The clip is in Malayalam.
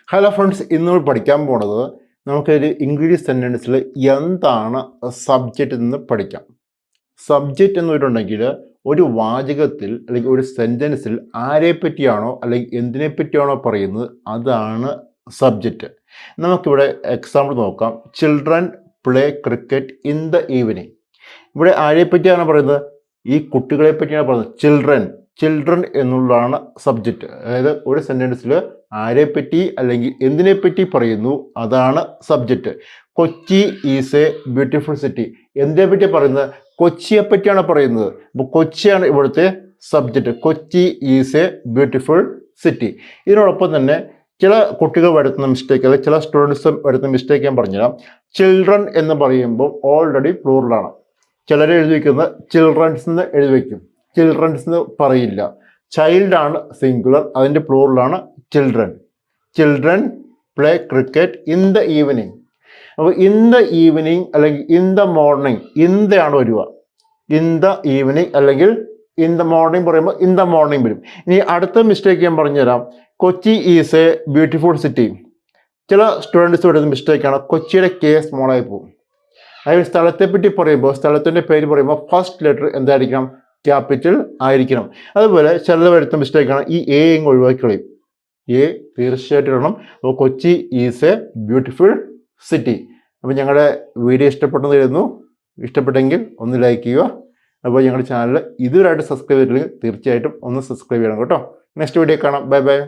ഹലോ ഫ്രണ്ട്സ്, ഇന്ന് നമ്മൾ പഠിക്കാൻ പോണത് നമുക്കൊരു ഇംഗ്ലീഷ് സെൻറ്റൻസിൽ എന്താണ് സബ്ജക്റ്റ് എന്ന് പഠിക്കാം. സബ്ജക്റ്റ് എന്ന് പറഞ്ഞിട്ടുണ്ടെങ്കിൽ ഒരു വാചകത്തിൽ അല്ലെങ്കിൽ ഒരു സെൻറ്റൻസിൽ ആരെ പറ്റിയാണോ അല്ലെങ്കിൽ എന്തിനെ പറ്റിയാണോ പറയുന്നത് അതാണ് സബ്ജക്റ്റ്. നമുക്കിവിടെ എക്സാമ്പിൾ നോക്കാം. Children play cricket in the evening. ഇവിടെ ആരെ പറ്റിയാണ് പറയുന്നത്? ഈ കുട്ടികളെ പറ്റിയാണ് പറയുന്നത്. ചിൽഡ്രൻ എന്നുള്ളതാണ് സബ്ജക്റ്റ്. അതായത് ഒരു സെൻറ്റൻസിൽ ആരെപ്പറ്റി അല്ലെങ്കിൽ എന്തിനെപ്പറ്റി പറയുന്നു അതാണ് subject. Kochi is a beautiful city. എന്തിനെ പറ്റി പറയുന്നത്? കൊച്ചിയെ പറ്റിയാണ് പറയുന്നത്. അപ്പോൾ കൊച്ചിയാണ് ഇവിടുത്തെ subject. Kochi is a beautiful city. ഇതിനോടൊപ്പം തന്നെ ചില കുട്ടികൾ വരുത്തുന്ന മിസ്റ്റേക്ക്, അല്ലെങ്കിൽ ചില സ്റ്റുഡൻസ് വരുത്തുന്ന മിസ്റ്റേക്ക് ഞാൻ പറഞ്ഞുതരാം. ചിൽഡ്രൻ എന്ന് പറയുമ്പോൾ ഓൾറെഡി പ്ലൂറലാണ്. ചിലർ എഴുതി വയ്ക്കുന്നത് ചിൽഡ്രൻസ് എന്ന് എഴുതി വയ്ക്കും. ചിൽഡ്രൻസ് എന്ന് പറയില്ല. ചൈൽഡാണ് സിംഗുലർ, അതിൻ്റെ പ്ലൂറലാണ് children play cricket in the evening. അപ്പോൾ ഇൻ ദ ഈവനിങ് അല്ലെങ്കിൽ ഇൻ ദ മോർണിംഗ്, ഇന്താണ് വരിക. ഇൻ ദ ഈവനിങ് അല്ലെങ്കിൽ ഇൻ ദ മോർണിംഗ് പറയുമ്പോൾ ഇൻ ദ മോർണിംഗ് വരും. ഇനി അടുത്ത മിസ്റ്റേക്ക് ഞാൻ പറഞ്ഞുതരാം. Kochi is a beautiful city. ചില സ്റ്റുഡൻസ് വരുന്ന മിസ്റ്റേക്കാണ് കൊച്ചിയുടെ കെ സ്മോളായി പോകും. അതായത് സ്ഥലത്തെപ്പറ്റി പറയുമ്പോൾ, സ്ഥലത്തിൻ്റെ പേര് പറയുമ്പോൾ ഫസ്റ്റ് ലെറ്റർ എന്തായിരിക്കണം? ക്യാപിറ്റൽ ആയിരിക്കണം. അതുപോലെ ചിലത് വരുത്തുന്ന മിസ്റ്റേക്കാണ് ഈ എ ഇങ്ങ് ഒഴിവാക്കി കളയും. എ തീർച്ചയായിട്ടും ഇടണം. അപ്പോൾ Kochi is a beautiful city. അപ്പോൾ ഞങ്ങളുടെ വീഡിയോ ഇഷ്ടപ്പെട്ടെന്ന് കരുതുന്നു. ഇഷ്ടപ്പെട്ടെങ്കിൽ ഒന്ന് ലൈക്ക് ചെയ്യുക. അപ്പോൾ ഞങ്ങളുടെ ചാനൽ ഇതുവരെയായിട്ട് സബ്സ്ക്രൈബ് ചെയ്തിട്ടില്ലെങ്കിൽ തീർച്ചയായിട്ടും ഒന്ന് സബ്സ്ക്രൈബ് ചെയ്യണം കേട്ടോ. നെക്സ്റ്റ് വീഡിയോ കാണാം. Bye bye.